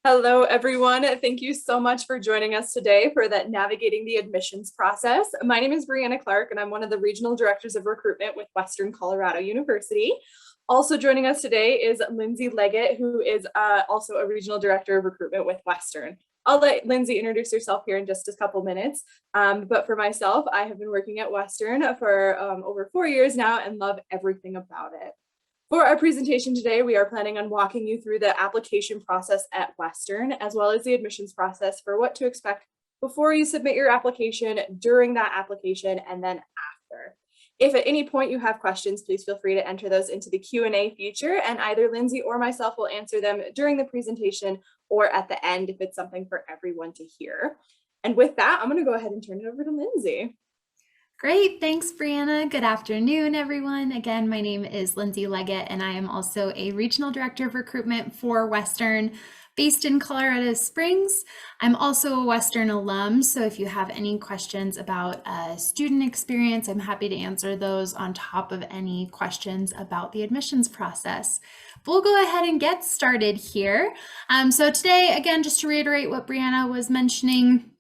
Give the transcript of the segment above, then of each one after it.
Hello, everyone. Thank you so much for joining us today for that navigating the admissions process. My name is Brianna Clark, and I'm one of the regional directors of recruitment with Western Colorado University. Also joining us today is Lindsay Leggett, who is also a regional director of recruitment with Western. I'll let Lindsay introduce herself here in just a couple minutes. But for myself, I have been working at Western for over 4 years now and love everything about it. For our presentation today, we are planning on walking you through the application process at Western, as well as the admissions process for what to expect before you submit your application, during that application, and then after. If at any point you have questions, please feel free to enter those into the Q&A feature, and either Lindsay or myself will answer them during the presentation or at the end if it's something for everyone to hear. And with that, I'm going to go ahead and turn it over to Lindsay. Great, thanks, Brianna. Good afternoon, everyone. Again, my name is Lindsay Leggett, and I am also a regional director of recruitment for Western, based in Colorado Springs. I'm also a Western alum, so if you have any questions about student experience, I'm happy to answer those on top of any questions about the admissions process. We'll go ahead and get started here. So today, again, just to reiterate what Brianna was mentioning,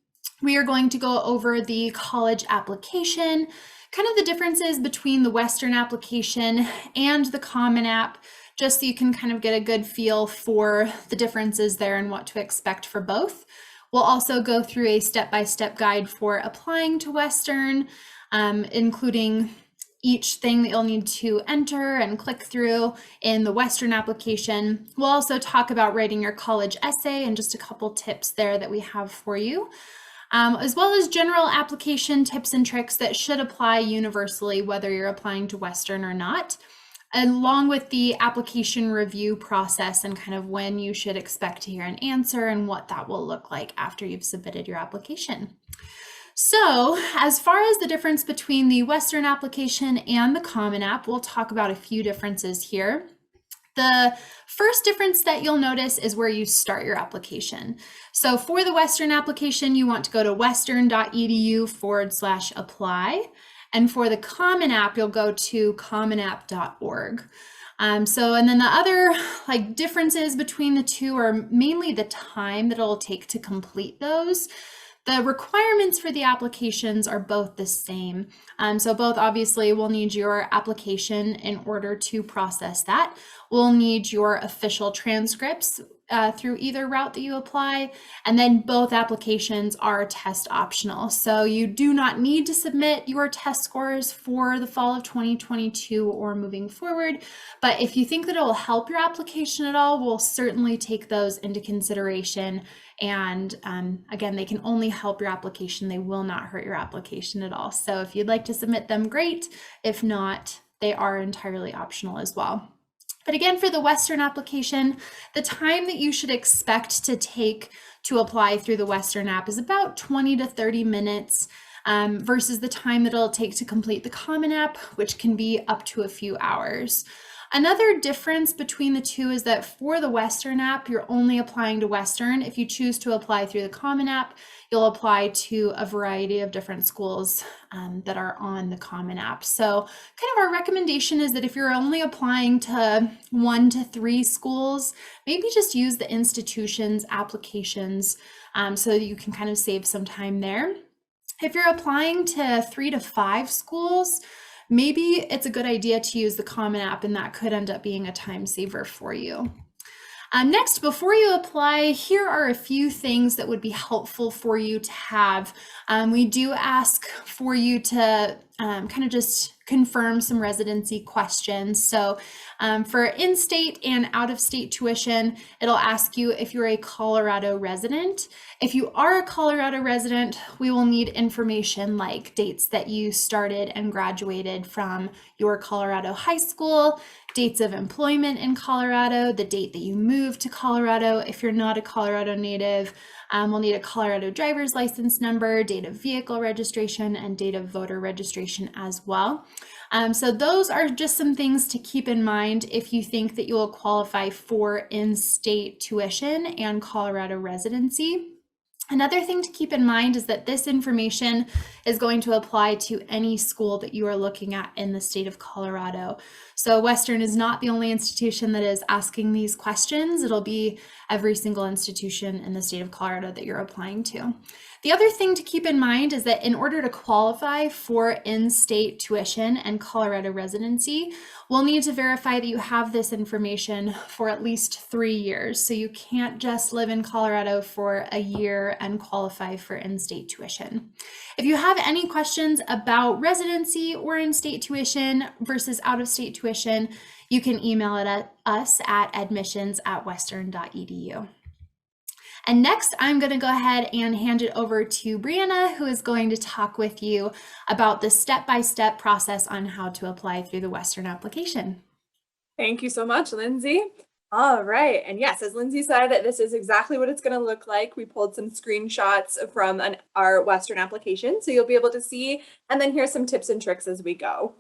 we are going to go over the college application, kind of the differences between the Western application and the Common App, just so you can kind of get a good feel for the differences there and what to expect for both. We'll also go through a step-by-step guide for applying to Western, including each thing that you'll need to enter and click through in the Western application. We'll also talk about writing your college essay and just a couple tips there that we have for you. As well as general application tips and tricks that should apply universally, whether you're applying to Western or not, along with the application review process and kind of when you should expect to hear an answer and what that will look like after you've submitted your application. So, as far as the difference between the Western application and the Common App, we'll talk about a few differences here. The first difference that you'll notice is where you start your application. So for the Western application, you want to go to western.edu/apply. And for the Common App, you'll go to commonapp.org. And then the other differences between the two are mainly the time that it'll take to complete those. The requirements for the applications are both the same. So both obviously will need your application in order to process that. We'll need your official transcripts through either route that you apply, and then both applications are test optional. So you do not need to submit your test scores for the fall of 2022 or moving forward, but if you think that it will help your application at all, we'll certainly take those into consideration. And again, they can only help your application. They will not hurt your application at all. So if you'd like to submit them, great. If not, they are entirely optional as well. But again, for the Western application, the time that you should expect to take to apply through the Western app is about 20 to 30 minutes versus the time that it'll take to complete the Common App, which can be up to a few hours. Another difference between the two is that for the Western app, you're only applying to Western. If you choose to apply through the Common App, you'll apply to a variety of different schools that are on the Common App. So kind of our recommendation is that if you're only applying to 1 to 3 schools, maybe just use the institution's applications so that you can kind of save some time there. If you're applying to 3 to 5 schools, maybe it's a good idea to use the Common App, and that could end up being a time saver for you. Next, before you apply, here are a few things that would be helpful for you to have. We do ask for you to kind of just confirm some residency questions. So for in-state and out-of-state tuition, it'll ask you if you're a Colorado resident. If you are a Colorado resident, we will need information like dates that you started and graduated from your Colorado high school, dates of employment in Colorado, the date that you moved to Colorado. If you're not a Colorado native, we'll need a Colorado driver's license number, date of vehicle registration, and date of voter registration as well. So those are just some things to keep in mind if you think that you will qualify for in-state tuition and Colorado residency. Another thing to keep in mind is that this information is going to apply to any school that you are looking at in the state of Colorado. So Western is not the only institution that is asking these questions. It'll be every single institution in the state of Colorado that you're applying to. The other thing to keep in mind is that in order to qualify for in-state tuition and Colorado residency, we'll need to verify that you have this information for at least 3 years. So you can't just live in Colorado for a year and qualify for in-state tuition. If you have any questions about residency or in-state tuition versus out-of-state tuition, you can email it at us at admissions@western.edu. And next, I'm going to go ahead and hand it over to Brianna, who is going to talk with you about the step-by-step process on how to apply through the Western application. Thank you so much, Lindsay. All right. And yes, as Lindsay said, this is exactly what it's going to look like. We pulled some screenshots from our Western application, so you'll be able to see, and then here's some tips and tricks as we go.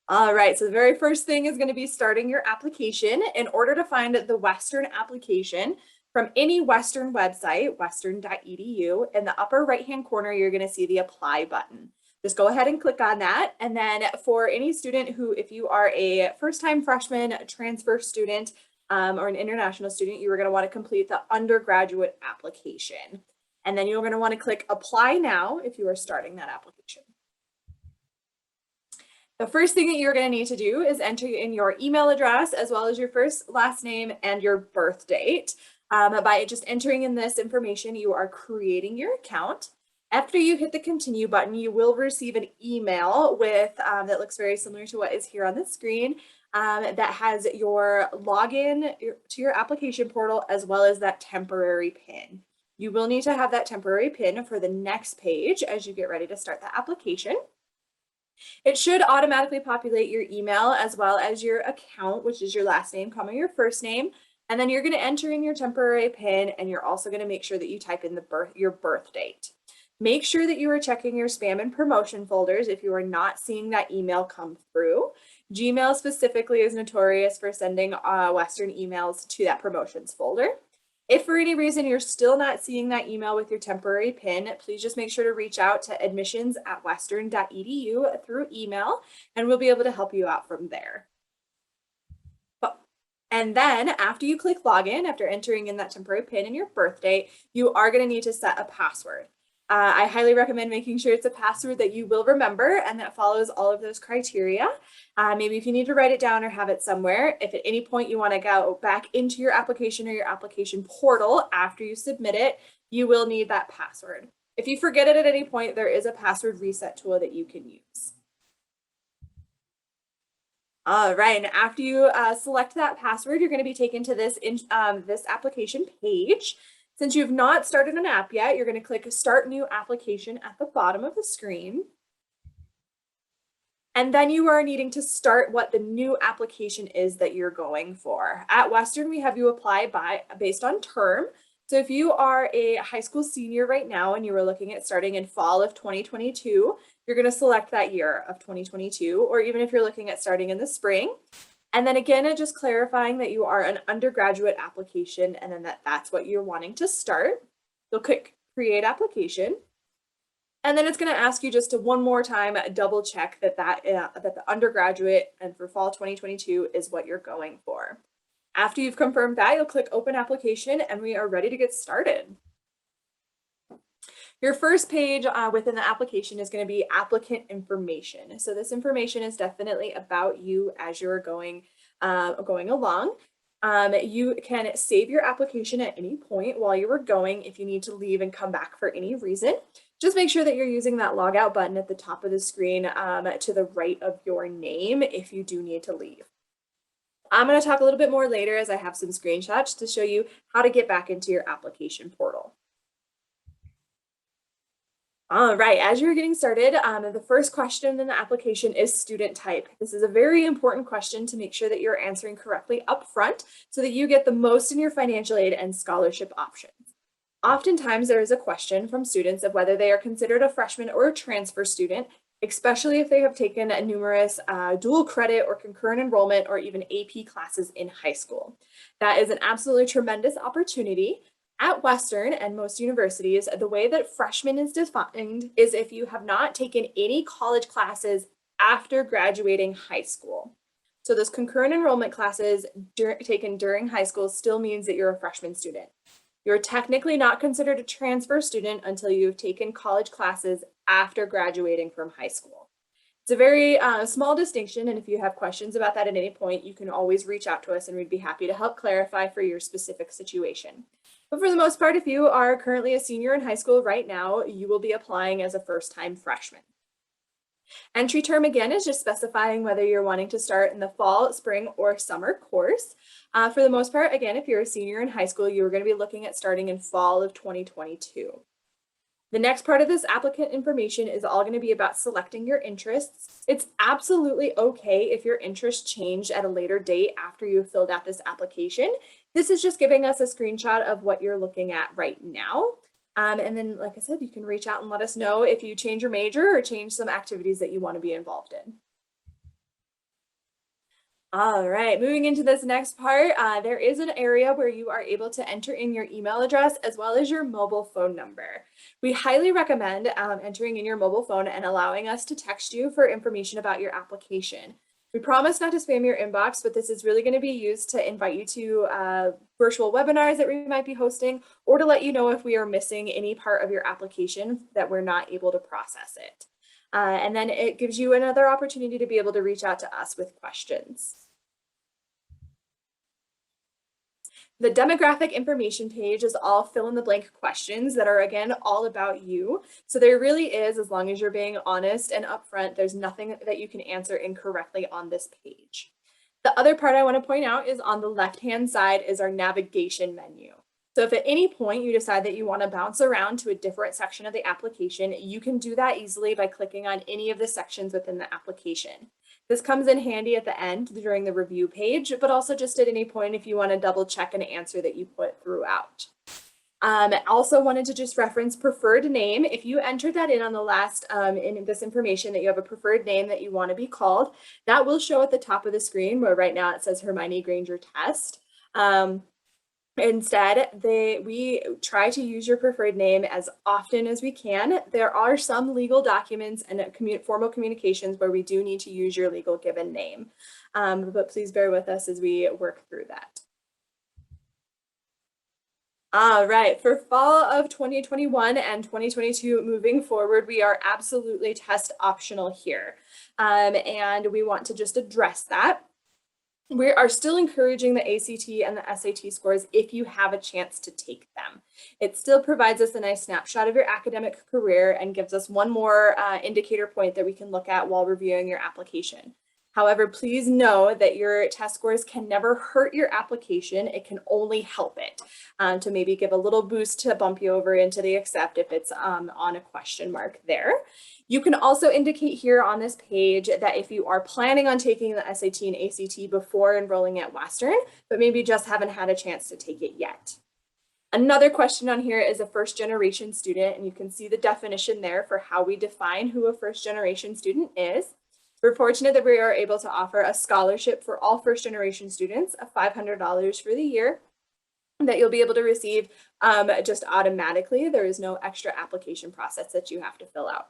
All right, so the very first thing is going to be starting your application. In order to find the Western application from any Western website, western.edu, in the upper right-hand corner, you're going to see the apply button. Just go ahead and click on that. And then for any student who, if you are a first-time freshman, a transfer student, or an international student, you are going to want to complete the undergraduate application. And then you're going to want to click apply now if you are starting that application. The first thing that you're going to need to do is enter in your email address as well as your first, last name, and your birth date. By just entering in this information, you are creating your account. After you hit the continue button, you will receive an email with that looks very similar to what is here on the screen that has your login to your application portal as well as that temporary PIN. You will need to have that temporary PIN for the next page as you get ready to start the application. It should automatically populate your email as well as your account, which is your last name, your first name. And then you're going to enter in your temporary PIN, and you're also going to make sure that you type in your birth date. Make sure that you are checking your spam and promotion folders if you are not seeing that email come through. Gmail specifically is notorious for sending Western emails to that promotions folder. If for any reason you're still not seeing that email with your temporary PIN, please just make sure to reach out to admissions@western.edu through email, and we'll be able to help you out from there. And then after you click login, after entering in that temporary PIN and your birth date, you are going to need to set a password. I highly recommend making sure it's a password that you will remember and that follows all of those criteria. Maybe if you need to write it down or have it somewhere, if at any point you want to go back into your application or your application portal after you submit it, you will need that password. If you forget it at any point, there is a password reset tool that you can use. All right, and after you select that password, you're going to be taken to this application page. Since you've not started an app yet, you're going to click Start New Application at the bottom of the screen. And then you are needing to start what the new application is that you're going for. At Western, we have you apply based on term. So if you are a high school senior right now and you were looking at starting in fall of 2022, you're going to select that year of 2022, or even if you're looking at starting in the spring. And then again, just clarifying that you are an undergraduate application and then that's what you're wanting to start. You'll click Create Application. And then it's going to ask you just to one more time double check that the undergraduate and for fall 2022 is what you're going for. After you've confirmed that, you'll click Open Application and we are ready to get started. Your first page within the application is going to be applicant information. So this information is definitely about you as you're going along. You can save your application at any point while you are going if you need to leave and come back for any reason. Just make sure that you're using that logout button at the top of the screen to the right of your name if you do need to leave. I'm going to talk a little bit more later as I have some screenshots to show you how to get back into your application portal. All right, as you're getting started, the first question in the application is student type. This is a very important question to make sure that you're answering correctly up front so that you get the most in your financial aid and scholarship options. Oftentimes, there is a question from students of whether they are considered a freshman or a transfer student, especially if they have taken numerous dual credit or concurrent enrollment or even AP classes in high school. That is an absolutely tremendous opportunity. At Western and most universities, the way that freshman is defined is if you have not taken any college classes after graduating high school. So those concurrent enrollment classes taken during high school still means that you're a freshman student. You're technically not considered a transfer student until you've taken college classes after graduating from high school. It's a very small distinction, and if you have questions about that at any point, you can always reach out to us and we'd be happy to help clarify for your specific situation. But for the most part, if you are currently a senior in high school right now, you will be applying as a first-time freshman. Entry term, again, is just specifying whether you're wanting to start in the fall, spring, or summer course. For the most part, again, if you're a senior in high school, you're going to be looking at starting in fall of 2022. The next part of this applicant information is all going to be about selecting your interests. It's absolutely okay if your interests change at a later date after you've filled out this application. This is just giving us a screenshot of what you're looking at right now. And then, like I said, you can reach out and let us know if you change your major or change some activities that you want to be involved in. All right, moving into this next part, there is an area where you are able to enter in your email address as well as your mobile phone number. We highly recommend entering in your mobile phone and allowing us to text you for information about your application. We promise not to spam your inbox, but this is really going to be used to invite you to virtual webinars that we might be hosting, or to let you know if we are missing any part of your application that we're not able to process it. And then it gives you another opportunity to be able to reach out to us with questions. The demographic information page is all fill in the blank questions that are, again, all about you. So there really is, as long as you're being honest and upfront, there's nothing that you can answer incorrectly on this page. The other part I want to point out is on the left-hand side is our navigation menu. So if at any point you decide that you want to bounce around to a different section of the application, you can do that easily by clicking on any of the sections within the application. This comes in handy at the end during the review page, but also just at any point if you want to double check an answer that you put throughout. Also wanted to just reference preferred name. If you entered that in on the last, in this information that you have a preferred name that you want to be called, that will show at the top of the screen where right now it says Hermione Granger Test. Instead, we try to use your preferred name as often as we can. There are some legal documents and formal communications where we do need to use your legal given name, but please bear with us as we work through that. All right, for fall of 2021 and 2022 moving forward, we are absolutely test optional here, and we want to just address that. We are still encouraging the ACT and the SAT scores if you have a chance to take them. It still provides us a nice snapshot of your academic career and gives us one more indicator point that we can look at while reviewing your application. However, please know that your test scores can never hurt your application. It can only help it to maybe give a little boost to bump you over into the accept if it's on a question mark there. You can also indicate here on this page that if you are planning on taking the SAT and ACT before enrolling at Western, but maybe just haven't had a chance to take it yet. Another question on here is a first generation student, and you can see the definition there for how we define who a first generation student is. We're fortunate that we are able to offer a scholarship for all first generation students of $500 for the year that you'll be able to receive just automatically. There is no extra application process that you have to fill out.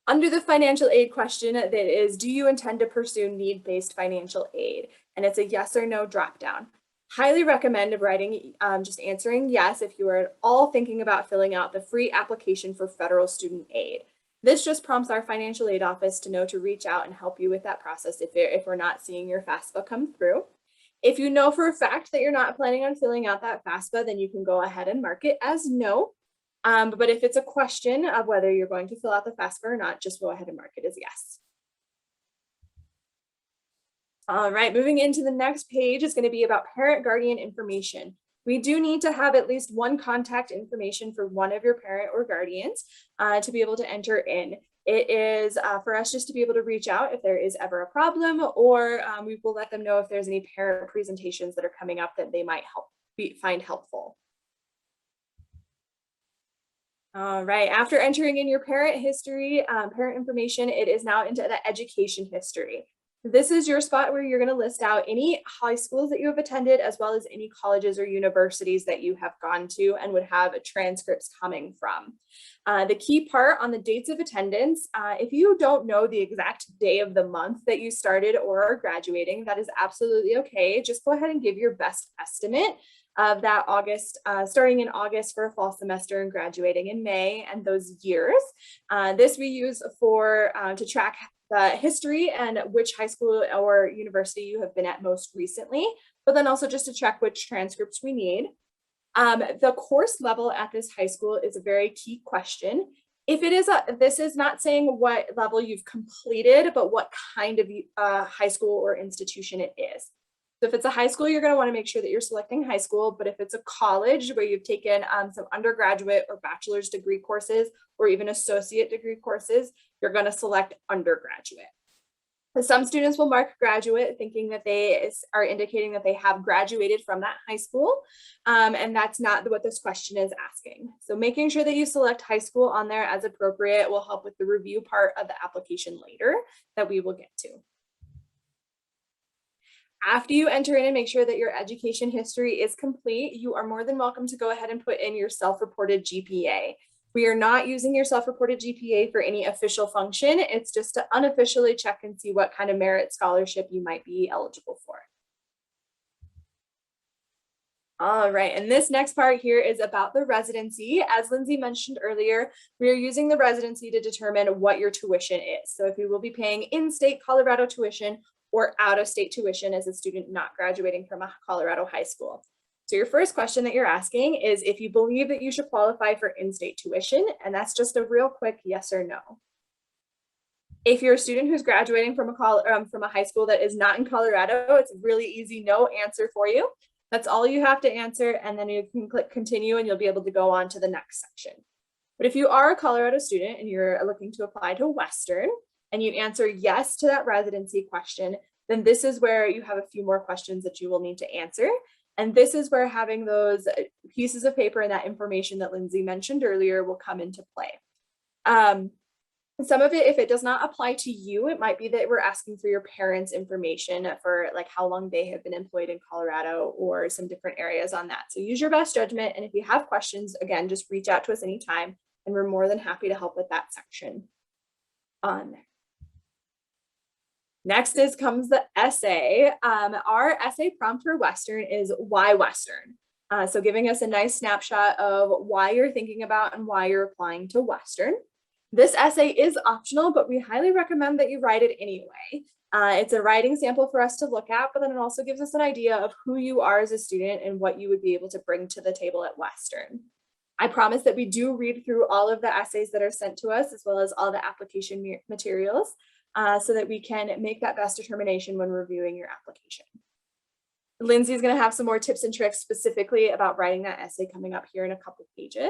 Under the financial aid question, that is, do you intend to pursue need-based financial aid? And it's a yes or no drop down. Highly recommend writing, just answering yes if you are at all thinking about filling out the free application for federal student aid. This just prompts our financial aid office to know to reach out and help you with that process if we're not seeing your FAFSA come through. If you know for a fact that you're not planning on filling out that FAFSA, then you can go ahead and mark it as no. But if it's a question of whether you're going to fill out the FAFSA or not, just go ahead and mark it as yes. All right, moving into the next page is going to be about parent guardian information. We do need to have at least one contact information for one of your parent or guardians to be able to enter in. It is for us just to be able to reach out if there is ever a problem, or we will let them know if there's any parent presentations that are coming up that they might find helpful. All right, after entering in your parent history, parent information, it is now into the education history. This is your spot where you're going to list out any high schools that you have attended, as well as any colleges or universities that you have gone to and would have transcripts coming from. The key part on the dates of attendance, if you don't know the exact day of the month that you started or are graduating, that is absolutely okay. Just go ahead and give your best estimate of that August, starting in August for a fall semester and graduating in May, and those years. This we use for to track the history and which high school or university you have been at most recently, but then also just to check which transcripts we need. The course level at this high school is a very key question. If it is this is not saying what level you've completed, but what kind of high school or institution it is. So if it's a high school, you're going to want to make sure that you're selecting high school. But if it's a college where you've taken some undergraduate or bachelor's degree courses or even associate degree courses, you're going to select undergraduate. Some students will mark graduate thinking that they are indicating that they have graduated from that high school. And that's not what this question is asking. So making sure that you select high school on there as appropriate will help with the review part of the application later that we will get to. After you enter in and make sure that your education history is complete, you are more than welcome to go ahead and put in your self-reported GPA. We are not using your self-reported GPA for any official function. It's just to unofficially check and see what kind of merit scholarship you might be eligible for. All right, and this next part here is about the residency. As Lindsay mentioned earlier, we are using the residency to determine what your tuition is. So if you will be paying in-state Colorado tuition or out-of-state tuition as a student not graduating from a Colorado high school. So your first question that you're asking is if you believe that you should qualify for in-state tuition, and that's just a real quick yes or no. If you're a student who's graduating from a high school that is not in Colorado, it's a really easy no answer for you. That's all you have to answer, and then you can click continue and you'll be able to go on to the next section. But if you are a Colorado student and you're looking to apply to Western, and you answer yes to that residency question, then this is where you have a few more questions that you will need to answer. And this is where having those pieces of paper and that information that Lindsay mentioned earlier will come into play. Some of it, if it does not apply to you, it might be that we're asking for your parents' information for like how long they have been employed in Colorado or some different areas on that. So use your best judgment. And if you have questions, again, just reach out to us anytime and we're more than happy to help with that section on there. Next comes the essay. Our essay prompt for Western is why Western? So giving us a nice snapshot of why you're thinking about and why you're applying to Western. This essay is optional, but we highly recommend that you write it anyway. It's a writing sample for us to look at, but then it also gives us an idea of who you are as a student and what you would be able to bring to the table at Western. I promise that we do read through all of the essays that are sent to us, as well as all the application materials, so that we can make that best determination when reviewing your application. Lindsay is going to have some more tips and tricks specifically about writing that essay coming up here in a couple pages.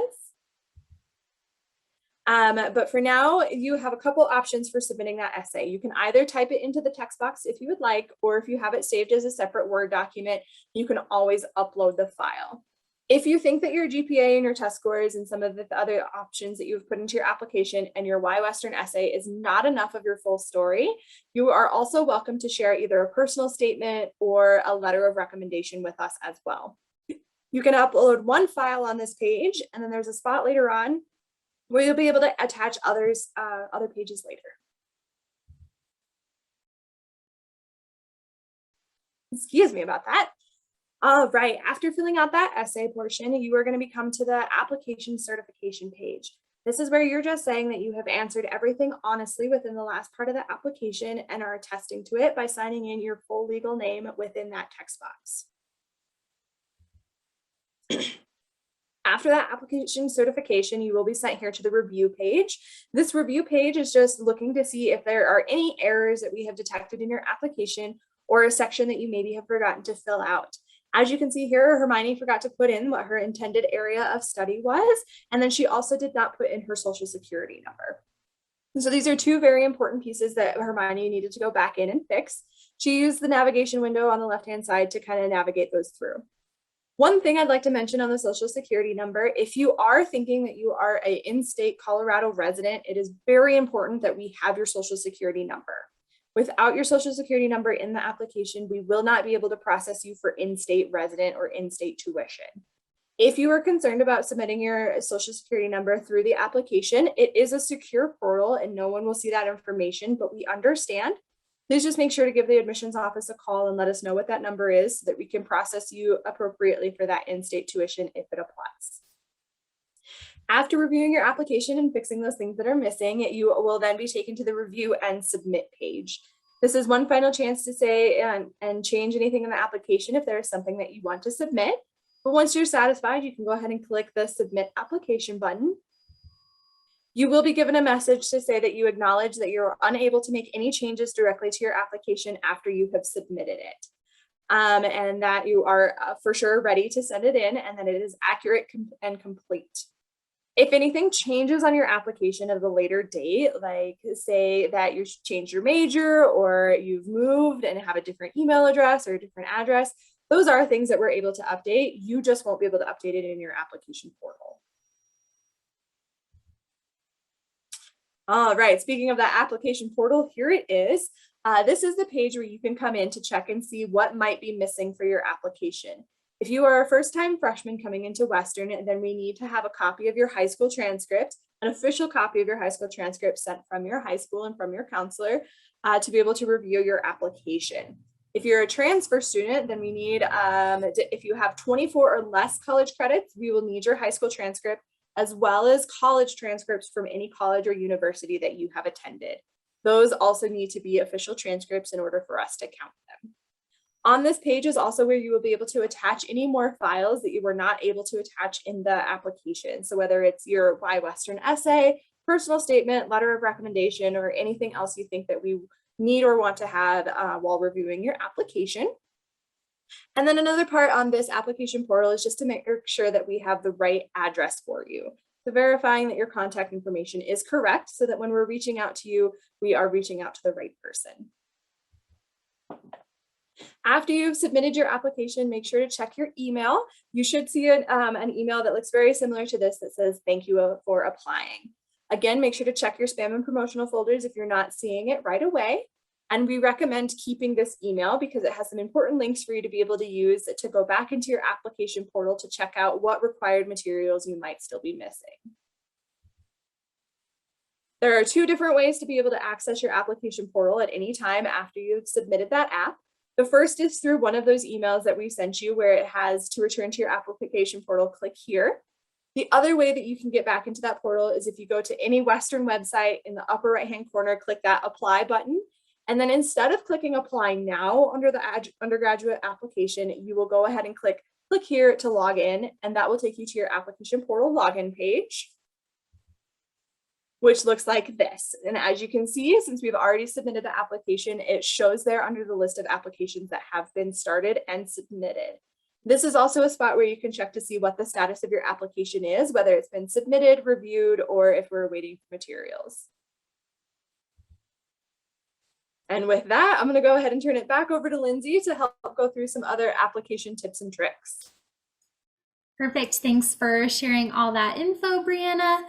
But for now, you have a couple options for submitting that essay. You can either type it into the text box if you would like, or if you have it saved as a separate Word document, you can always upload the file. If you think that your GPA and your test scores and some of the other options that you've put into your application and your Why Western essay is not enough of your full story, you are also welcome to share either a personal statement or a letter of recommendation with us as well. You can upload one file on this page, and then there's a spot later on where you'll be able to attach other pages later. Excuse me about that. All right, after filling out that essay portion, you are going to come to the application certification page. This is where you're just saying that you have answered everything honestly within the last part of the application and are attesting to it by signing in your full legal name within that text box. After that application certification, you will be sent here to the review page. This review page is just looking to see if there are any errors that we have detected in your application or a section that you maybe have forgotten to fill out. As you can see here, Hermione forgot to put in what her intended area of study was, and then she also did not put in her social security number. So these are two very important pieces that Hermione needed to go back in and fix. She used the navigation window on the left-hand side to kind of navigate those through. One thing I'd like to mention on the social security number, if you are thinking that you are an in-state Colorado resident, it is very important that we have your social security number. Without your social security number in the application, we will not be able to process you for in-state resident or in-state tuition. If you are concerned about submitting your social security number through the application, it is a secure portal and no one will see that information, but we understand. Please just make sure to give the admissions office a call and let us know what that number is so that we can process you appropriately for that in-state tuition if it applies. After reviewing your application and fixing those things that are missing, you will then be taken to the review and submit page. This is one final chance to say and change anything in the application if there is something that you want to submit. But once you're satisfied, you can go ahead and click the submit application button. You will be given a message to say that you acknowledge that you're unable to make any changes directly to your application after you have submitted it. And that you are for sure ready to send it in and that it is accurate and complete. If anything changes on your application at a later date, like say that you changed your major or you've moved and have a different email address or a different address, those are things that we're able to update. You just won't be able to update it in your application portal. All right, speaking of that application portal, here it is. This is the page where you can come in to check and see what might be missing for your application. If you are a first-time freshman coming into Western, then we need to have a copy of your high school transcript, an official copy of your high school transcript sent from your high school and from your counselor to be able to review your application. If you're a transfer student, then we need, if you have 24 or less college credits, we will need your high school transcript as well as college transcripts from any college or university that you have attended. Those also need to be official transcripts in order for us to count them. On this page is also where you will be able to attach any more files that you were not able to attach in the application. So whether it's your Why Western essay, personal statement, letter of recommendation, or anything else you think that we need or want to have while reviewing your application. And then another part on this application portal is just to make sure that we have the right address for you. So verifying that your contact information is correct so that when we're reaching out to you, we are reaching out to the right person. After you've submitted your application, make sure to check your email. You should see an email that looks very similar to this that says, "Thank you for applying." Again, make sure to check your spam and promotional folders if you're not seeing it right away. And we recommend keeping this email because it has some important links for you to be able to use to go back into your application portal to check out what required materials you might still be missing. There are two different ways to be able to access your application portal at any time after you've submitted that app. The first is through one of those emails that we sent you where it has to return to your application portal, click here. The other way that you can get back into that portal is if you go to any Western website in the upper right-hand corner, click that apply button. And then instead of clicking apply now under the undergraduate application, you will go ahead and click here to log in, and that will take you to your application portal login page, which looks like this. And as you can see, since we've already submitted the application, it shows there under the list of applications that have been started and submitted. This is also a spot where you can check to see what the status of your application is, whether it's been submitted, reviewed, or if we're waiting for materials. And with that, I'm going to go ahead and turn it back over to Lindsay to help go through some other application tips and tricks. Perfect. Thanks for sharing all that info, Brianna.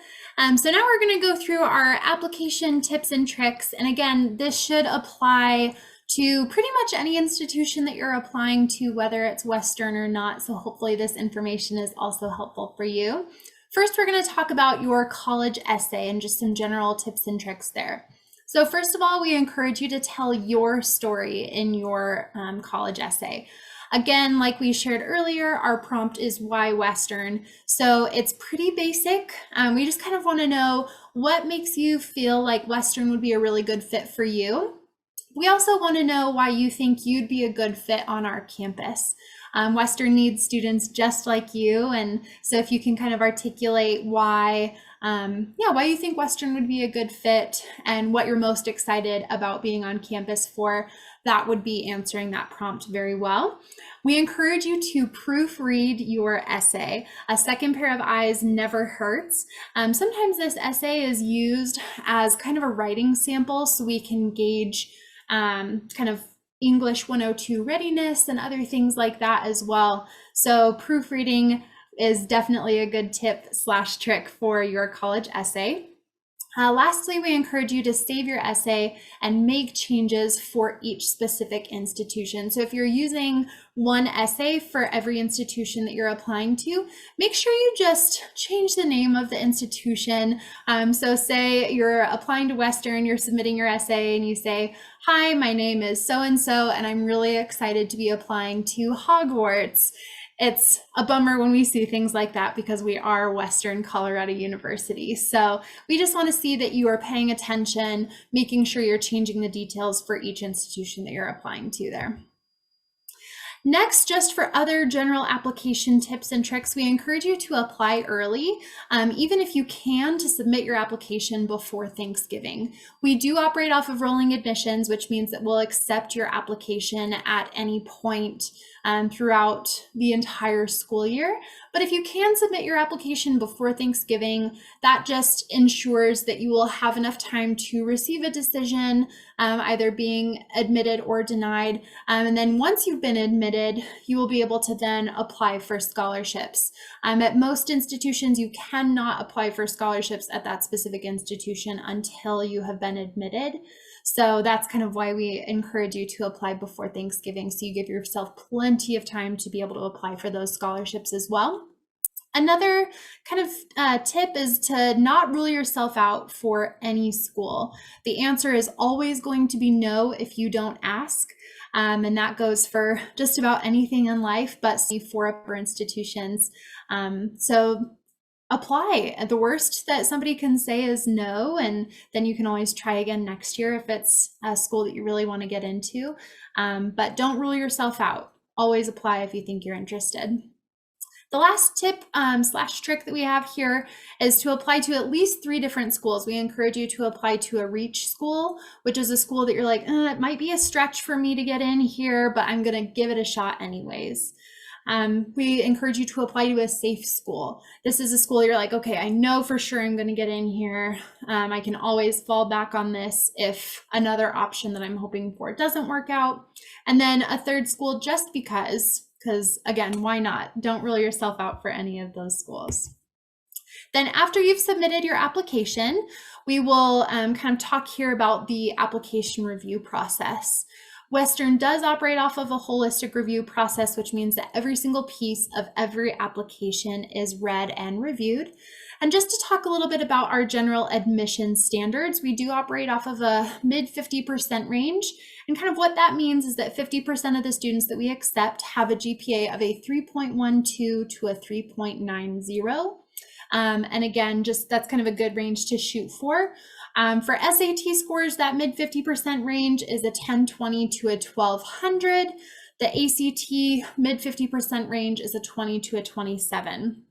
So now we're going to go through our application tips and tricks. And again, this should apply to pretty much any institution that you're applying to, whether it's Western or not. So hopefully this information is also helpful for you. First, we're going to talk about your college essay and just some general tips and tricks there. So first of all, we encourage you to tell your story in your college essay. Again, like we shared earlier, our prompt is why Western. So it's pretty basic. We just kind of want to know what makes you feel like Western would be a really good fit for you. We also want to know why you think you'd be a good fit on our campus. Western needs students just like you. And so if you can kind of articulate why you think Western would be a good fit and what you're most excited about being on campus for, that would be answering that prompt very well. We encourage you to proofread your essay. A second pair of eyes never hurts. Sometimes this essay is used as kind of a writing sample so we can gauge kind of English 102 readiness and other things like that as well. So proofreading is definitely a good tip / trick for your college essay. Lastly, we encourage you to save your essay and make changes for each specific institution. So if you're using one essay for every institution that you're applying to, make sure you just change the name of the institution. So say you're applying to Western, you're submitting your essay and you say, "Hi, my name is so-and-so, and I'm really excited to be applying to Hogwarts." It's a bummer when we see things like that because we are Western Colorado University. So we just want to see that you are paying attention, making sure you're changing the details for each institution that you're applying to there. Next, just for other general application tips and tricks, we encourage you to apply early, even if you can, to submit your application before Thanksgiving. We do operate off of rolling admissions, which means that we'll accept your application at any point throughout the entire school year. But if you can submit your application before Thanksgiving, that just ensures that you will have enough time to receive a decision, either being admitted or denied. And then once you've been admitted, you will be able to then apply for scholarships. At most institutions, you cannot apply for scholarships at that specific institution until you have been admitted. So that's kind of why we encourage you to apply before Thanksgiving, so you give yourself plenty of time to be able to apply for those scholarships as well. Another kind of tip is to not rule yourself out for any school. The answer is always going to be no if you don't ask. And that goes for just about anything in life, but for upper institutions. So apply. The worst that somebody can say is no, and then you can always try again next year if it's a school that you really want to get into. But don't rule yourself out. Always apply if you think you're interested. The last tip / trick that we have here is to apply to at least 3 different schools. We encourage you to apply to a reach school, which is a school that you're like, it might be a stretch for me to get in here, but I'm going to give it a shot anyways. We encourage you to apply to a safe school. This is a school you're like, okay, I know for sure I'm going to get in here. I can always fall back on this if another option that I'm hoping for doesn't work out. And then a third school just because again, why not? Don't rule yourself out for any of those schools. Then after you've submitted your application, we will kind of talk here about the application review process. Western does operate off of a holistic review process, which means that every single piece of every application is read and reviewed. And just to talk a little bit about our general admission standards, we do operate off of a mid 50% range. And kind of what that means is that 50% of the students that we accept have a GPA of a 3.12 to a 3.90. And again, just that's kind of a good range to shoot for. For SAT scores, that mid 50% range is a 1020 to a 1200. The ACT mid 50% range is a 20 to a 27.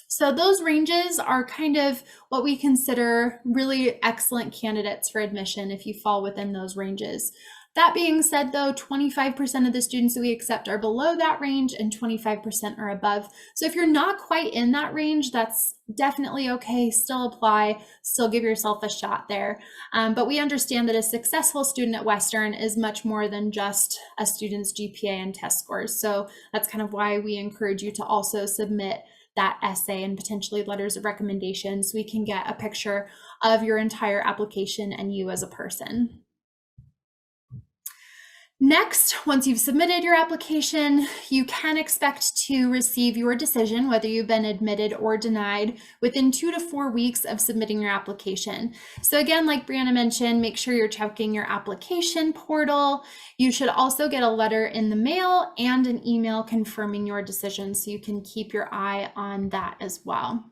So those ranges are kind of what we consider really excellent candidates for admission if you fall within those ranges. That being said, though, 25% of the students that we accept are below that range and 25% are above. So if you're not quite in that range, that's definitely okay. Still apply, still give yourself a shot there. But we understand that a successful student at Western is much more than just a student's GPA and test scores. So that's kind of why we encourage you to also submit that essay and potentially letters of recommendation so we can get a picture of your entire application and you as a person. Next, once you've submitted your application, you can expect to receive your decision, whether you've been admitted or denied, within 2 to 4 weeks of submitting your application. So again, like Brianna mentioned, make sure you're checking your application portal. You should also get a letter in the mail and an email confirming your decision, so you can keep your eye on that as well.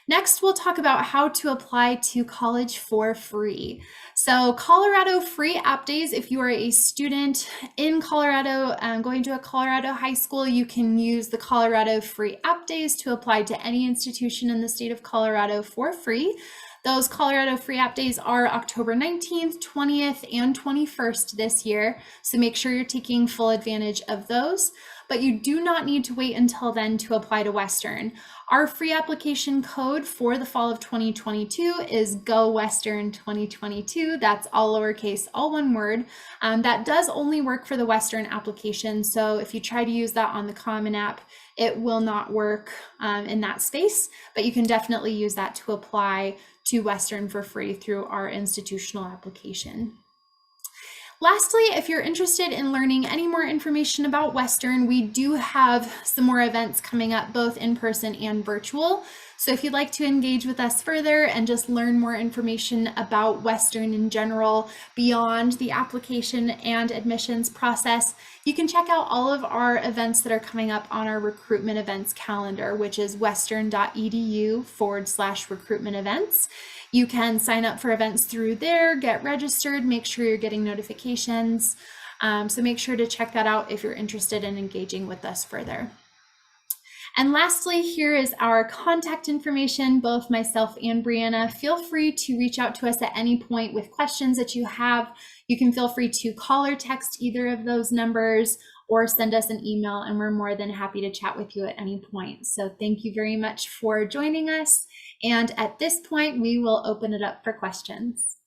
Next, we'll talk about how to apply to college for free. So Colorado Free App Days, if you are a student in Colorado going to a Colorado high school, you can use the Colorado Free App Days to apply to any institution in the state of Colorado for free. Those Colorado Free App Days are October 19th, 20th, and 21st this year, so make sure you're taking full advantage of those. but you do not need to wait until then to apply to Western. Our free application code for the fall of 2022 is Go Western 2022. That's all lowercase, all one word. That does only work for the Western application. So if you try to use that on the Common App, it will not work in that space, but you can definitely use that to apply to Western for free through our institutional application. Lastly, if you're interested in learning any more information about Western, we do have some more events coming up, both in person and virtual. So if you'd like to engage with us further and just learn more information about Western in general, beyond the application and admissions process, you can check out all of our events that are coming up on our recruitment events calendar, which is western.edu/recruitment events. You can sign up for events through there, get registered, make sure you're getting notifications. So make sure to check that out if you're interested in engaging with us further. And lastly, here is our contact information, both myself and Brianna. Feel free to reach out to us at any point with questions that you have. You can feel free to call or text either of those numbers or send us an email, and we're more than happy to chat with you at any point. So thank you very much for joining us. And at this point, we will open it up for questions.